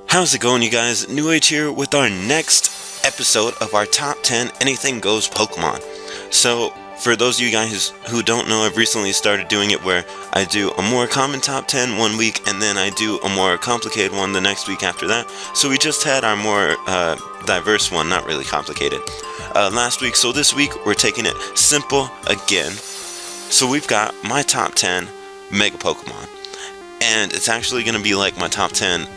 How's it going, you guys? NewAge here with our next episode of our top 10 anything goes Pokemon. So, for those of you guys who don't know, I've recently started doing it where I do a more common top 10 one week and then I do a more complicated one the next week after that. So we just had our more diverse one, not really complicated, last week. So this week we're taking it simple again. So we've got my top 10 Mega Pokemon. And it's actually going to be like my top 10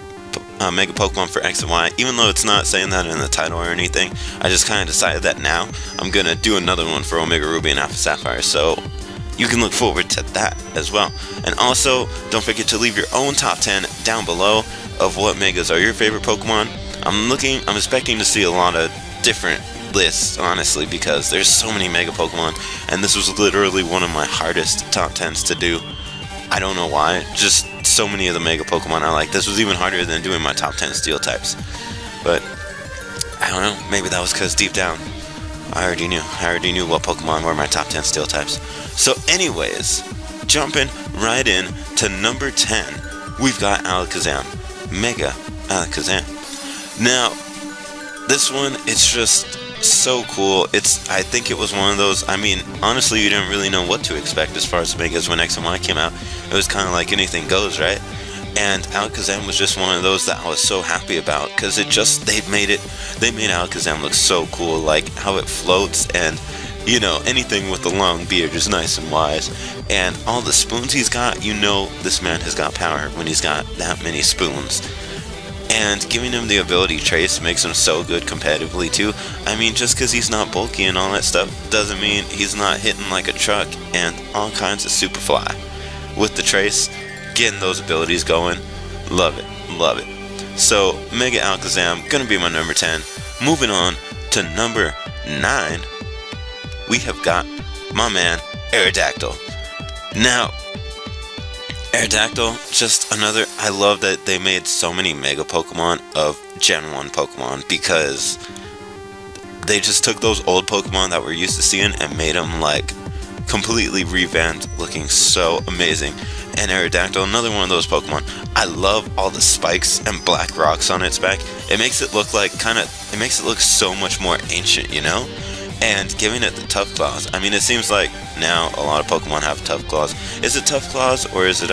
Mega Pokemon for X and Y, even though it's not saying that in the title or anything. I just kind of decided that now I'm gonna do another one for Omega Ruby and Alpha Sapphire, so you can look forward to that as well. And also, don't forget to leave your own top 10 down below of what Megas are your favorite Pokemon. I'm expecting to see a lot of different lists, honestly, because there's so many Mega Pokemon, and this was literally one of my hardest top 10s to do. I don't know why, just so many of the Mega Pokemon I like. This was even harder than doing my top 10 Steel types. But, I don't know, maybe that was because deep down, I already knew what Pokemon were my top 10 Steel types. So anyways, jumping right in to number 10, we've got Alakazam. Mega Alakazam. Now, this one, it's just so cool. I think it was one of those, I mean, honestly, you didn't really know what to expect as far as Megas when X and Y came out. It was kind of like anything goes, right? And Alakazam was just one of those that I was so happy about, because they made Alakazam look so cool, like how it floats, and you know, anything with the long beard is nice and wise, and all the spoons he's got, you know this man has got power when he's got that many spoons. And giving him the ability Trace makes him so good competitively too. I mean, just because he's not bulky and all that stuff doesn't mean he's not hitting like a truck and all kinds of super fly. With the Trace, getting those abilities going, love it, love it. So, Mega Alakazam, gonna be my number 10. Moving on to number 9, we have got my man, Aerodactyl. Now, Aerodactyl, just another, I love that they made so many Mega Pokemon of Gen 1 Pokemon, because they just took those old Pokemon that we're used to seeing and made them like completely revamped, looking so amazing. And Aerodactyl, another one of those Pokemon. I love all the spikes and black rocks on its back. It makes it look like it makes it look so much more ancient, you know? And giving it the Tough Claws. I mean, it seems like now a lot of Pokemon have Tough Claws. Is it Tough Claws or is it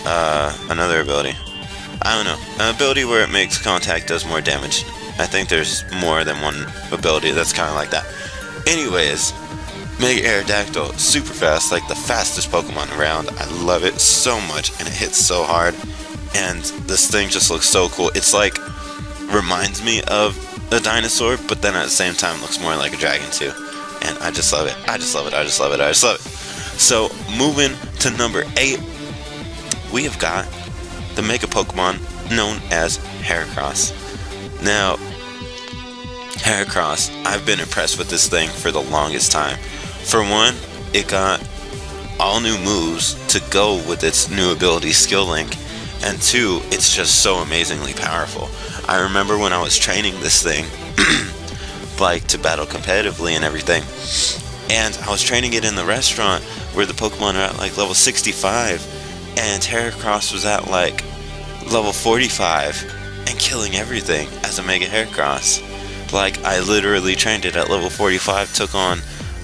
another ability? I don't know. An ability where it makes contact does more damage. I think there's more than one ability that's kind of like that. Anyways, Mega Aerodactyl, super fast, like the fastest Pokemon around. I love it so much, and it hits so hard. And this thing just looks so cool. It's like, reminds me of a dinosaur, but then at the same time looks more like a dragon too. And I just love it. I just love it. I just love it. I just love it. So, moving to number 8, we have got the Mega Pokemon known as Heracross. Now, Heracross, I've been impressed with this thing for the longest time. For one, it got all new moves to go with its new ability Skill Link, and two, it's just so amazingly powerful. I remember when I was training this thing, like to battle competitively and everything, and I was training it in the restaurant where the Pokemon are at like level 65, and Heracross was at like level 45 and killing everything as a Mega Heracross. Like, I literally trained it at level 45, took on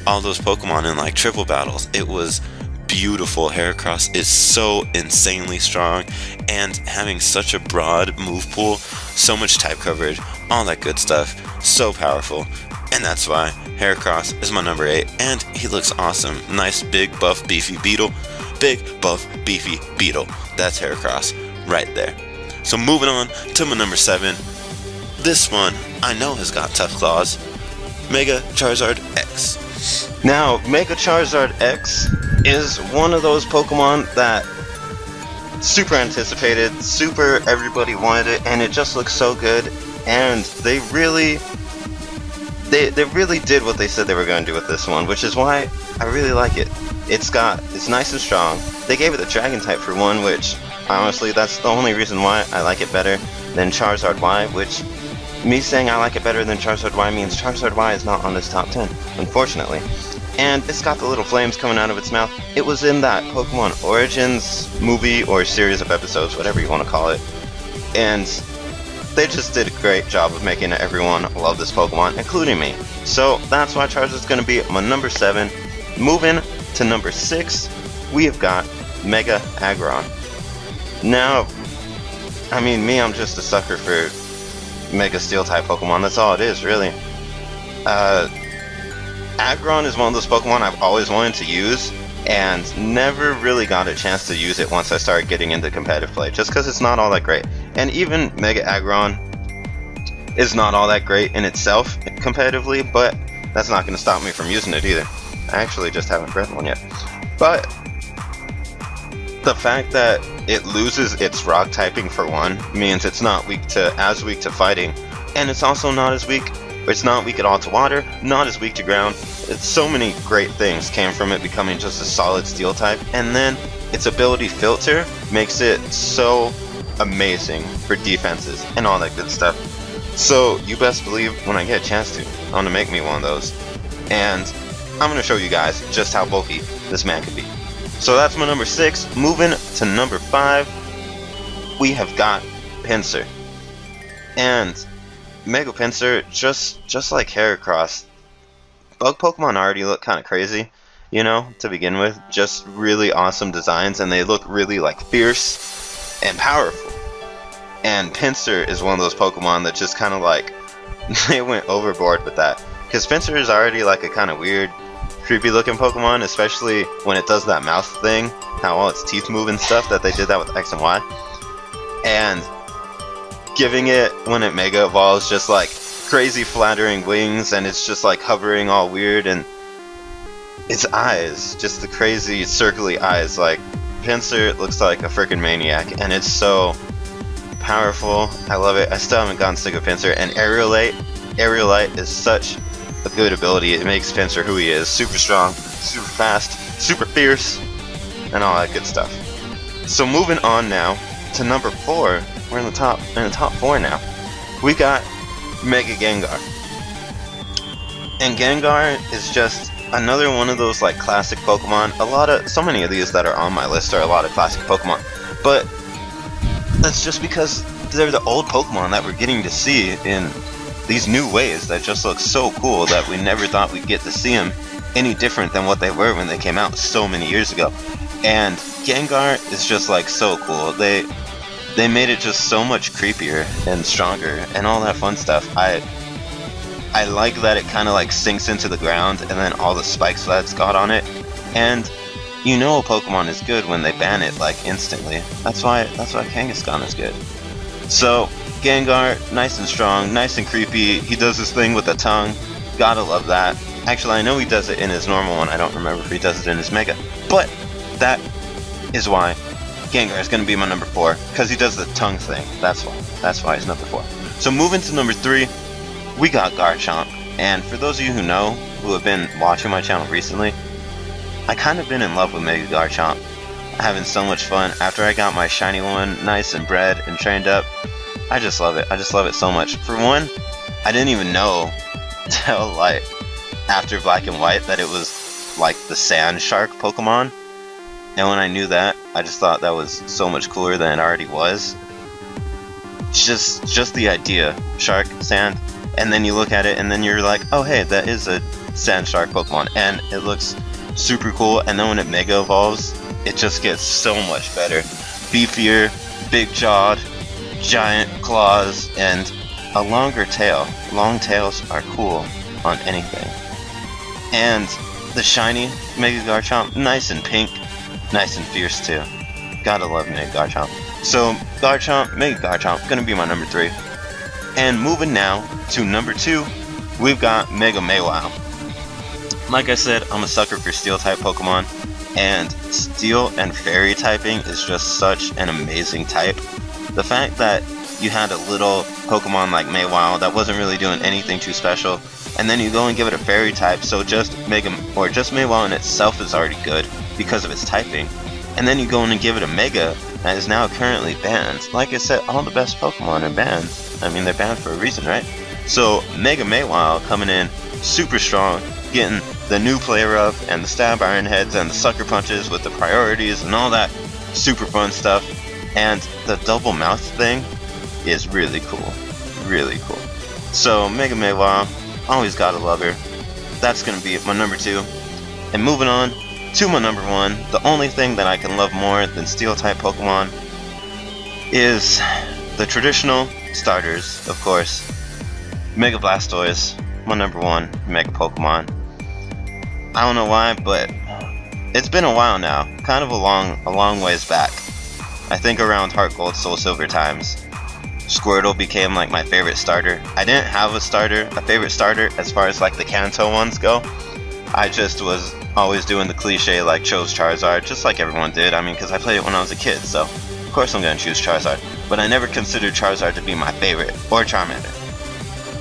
all those Pokemon in like triple battles. It was beautiful. Heracross is so insanely strong, and having such a broad move pool, so much type coverage, all that good stuff, so powerful. And that's why Heracross is my number 8, and he looks awesome. Nice big buff beefy beetle. Big buff beefy beetle. That's Heracross right there. So moving on to my number 7. This one I know has got Tough Claws. Mega Charizard X. Now, Mega Charizard X is one of those Pokemon that super anticipated, super everybody wanted it, and it just looks so good. And they really did what they said they were going to do with this one, which is why I really like it. It's nice and strong. They gave it the Dragon type for one, which honestly, that's the only reason why I like it better than Charizard Y, which me saying I like it better than Charizard Y means Charizard Y is not on this top 10, unfortunately. and it's got the little flames coming out of its mouth. It was in that Pokemon Origins movie or series of episodes, whatever you want to call it, and they just did a great job of making everyone love this Pokemon, including me. So that's why Charizard's going to be my number 7. Moving to number 6, we have got Mega Aggron. Now, I mean, me, I'm just a sucker for Mega Steel type Pokemon. That's all it is, really. Aggron is one of those Pokemon I've always wanted to use, and never really got a chance to use it once I started getting into competitive play, just because it's not all that great. And even Mega Aggron is not all that great in itself competitively, but that's not going to stop me from using it either. I actually just haven't bred one yet. But the fact that it loses its rock typing for one means it's not as weak to fighting, and it's also not as weak, it's not weak at all to water, not as weak to ground. It's so many great things came from it becoming just a solid steel type, and then its ability filter makes it so amazing for defenses and all that good stuff. So you best believe when I get a chance to, I'm gonna make me one of those, and I'm gonna show you guys just how bulky this man can be. So that's my number 6. Moving to number 5, we have got Pinsir. And Mega Pinsir, just like Heracross, bug Pokemon already look kind of crazy, you know, to begin with. Just really awesome designs, and they look really like fierce and powerful. And Pinsir is one of those Pokemon that just kind of like, they went overboard with that. Because Pinsir is already like a kind of weird, creepy looking Pokemon, especially when it does that mouth thing, how all its teeth move and stuff, that they did that with X and Y. And giving it, when it Mega Evolves, just like crazy flattering wings, and it's just like hovering all weird, and its eyes, just the crazy circly eyes, like Pinsir looks like a freaking maniac, and it's so powerful. I love it. I still haven't gotten sick of Pinsir, and Aerialite is such a good ability. It makes Pinsir who he is. Super strong, super fast, super fierce, and all that good stuff. So moving on now to number 4. We're in the top 4 now. We got Mega Gengar. And Gengar is just another one of those like classic Pokemon. So many of these that are on my list are a lot of classic Pokemon. But that's just because they're the old Pokemon that we're getting to see in these new ways that just look so cool that we never thought we'd get to see them any different than what they were when they came out so many years ago. And Gengar is just like so cool. They made it just so much creepier and stronger and all that fun stuff. I like that it kind of like sinks into the ground, and then all the spikes that's got on it. And you know a Pokemon is good when they ban it like instantly. That's why Kangaskhan is good. So Gengar, nice and strong, nice and creepy. He does his thing with the tongue. Gotta love that. Actually, I know he does it in his normal one. I don't remember if he does it in his Mega. But that is why Gengar is going to be my number 4, because he does the tongue thing. That's why he's number 4. So moving to number 3, we got Garchomp. And for those of you who know, who have been watching my channel recently, I kind of been in love with Mega Garchomp. Having so much fun. After I got my shiny one nice and bred and trained up, I just love it. I just love it so much. For one, I didn't even know till like after Black and White that it was like the Sand Shark Pokemon. And when I knew that, I just thought that was so much cooler than it already was. Just the idea, shark, sand, and then you look at it and then you're like, oh hey, that is a Sand Shark Pokemon, and it looks super cool. And then when it Mega Evolves, it just gets so much better. Beefier, big jawed, giant claws, and a longer tail. Long tails are cool on anything. And the shiny Mega Garchomp, nice and pink, nice and fierce too. Gotta love Mega Garchomp. So Garchomp, Mega Garchomp, gonna be my number 3. And moving now to number 2, we've got Mega Mawile. Like I said, I'm a sucker for Steel type Pokemon, and Steel and Fairy typing is just such an amazing type. The fact that you had a little Pokemon like Mawile that wasn't really doing anything too special, and then you go and give it a Fairy type, so just Mawile in itself is already good because of its typing, and then you go in and give it a Mega that is now currently banned. Like I said, all the best Pokemon are banned. I mean, they're banned for a reason, right? So Mega Mawile coming in super strong, getting the new player up and the stab iron heads and the sucker punches with the priorities and all that super fun stuff. And the double mouth thing is really cool. Really cool. So Mega Mewa, always gotta love her. That's gonna be my number 2. And moving on to my number 1, the only thing that I can love more than Steel type Pokemon is the traditional starters, of course. Mega Blastoise, my number 1 Mega Pokemon. I don't know why, but it's been a while now, kind of a long ways back. I think around Heart Gold, Soul Silver times, Squirtle became like my favorite starter. I didn't have a favorite starter as far as like the Kanto ones go. I just was always doing the cliche like chose Charizard, just like everyone did. I mean, because I played it when I was a kid, so of course I'm gonna choose Charizard. But I never considered Charizard to be my favorite, or Charmander.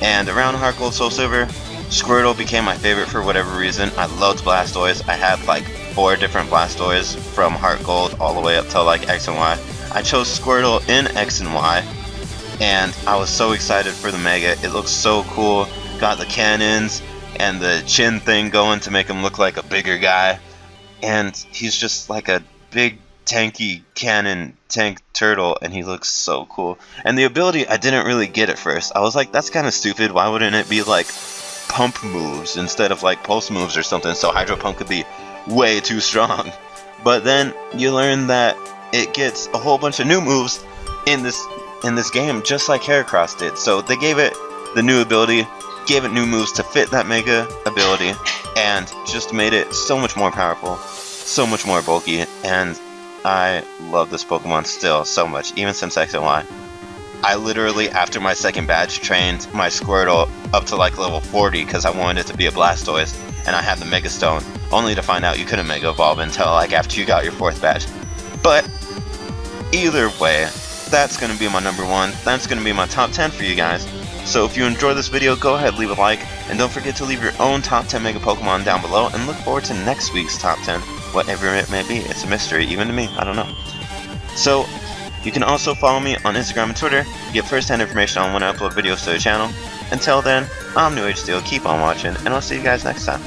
And around Heart Gold, Soul Silver, Squirtle became my favorite for whatever reason. I loved Blastoise. I had like 4 different Blastoise from Heart Gold all the way up till like X and Y. I chose Squirtle in X and Y, and I was so excited for the Mega. It looks so cool. Got the cannons and the chin thing going to make him look like a bigger guy. And he's just like a big tanky cannon tank turtle, and he looks so cool. And the ability I didn't really get at first. I was like, that's kind of stupid. Why wouldn't it be like pump moves instead of like pulse moves or something, so Hydro Pump could be way too strong? But then you learn that it gets a whole bunch of new moves in this game, just like Heracross did. So they gave it the new ability, gave it new moves to fit that Mega ability, and just made it so much more powerful, so much more bulky. And I love this Pokemon still so much, even since X and Y. I literally, after my second badge, trained my Squirtle up to like level 40 because I wanted it to be a Blastoise, and I had the Mega Stone, only to find out you couldn't Mega Evolve until like after you got your 4th badge. But either way, that's going to be my number 1. That's going to be my top 10 for you guys. So if you enjoyed this video, go ahead, leave a like, and don't forget to leave your own top 10 Mega Pokemon down below, and look forward to next week's top 10, whatever it may be. It's a mystery, even to me, I don't know. So you can also follow me on Instagram and Twitter to get first-hand information on when I upload videos to the channel. Until then, I'm NewAgeSteel, keep on watching, and I'll see you guys next time.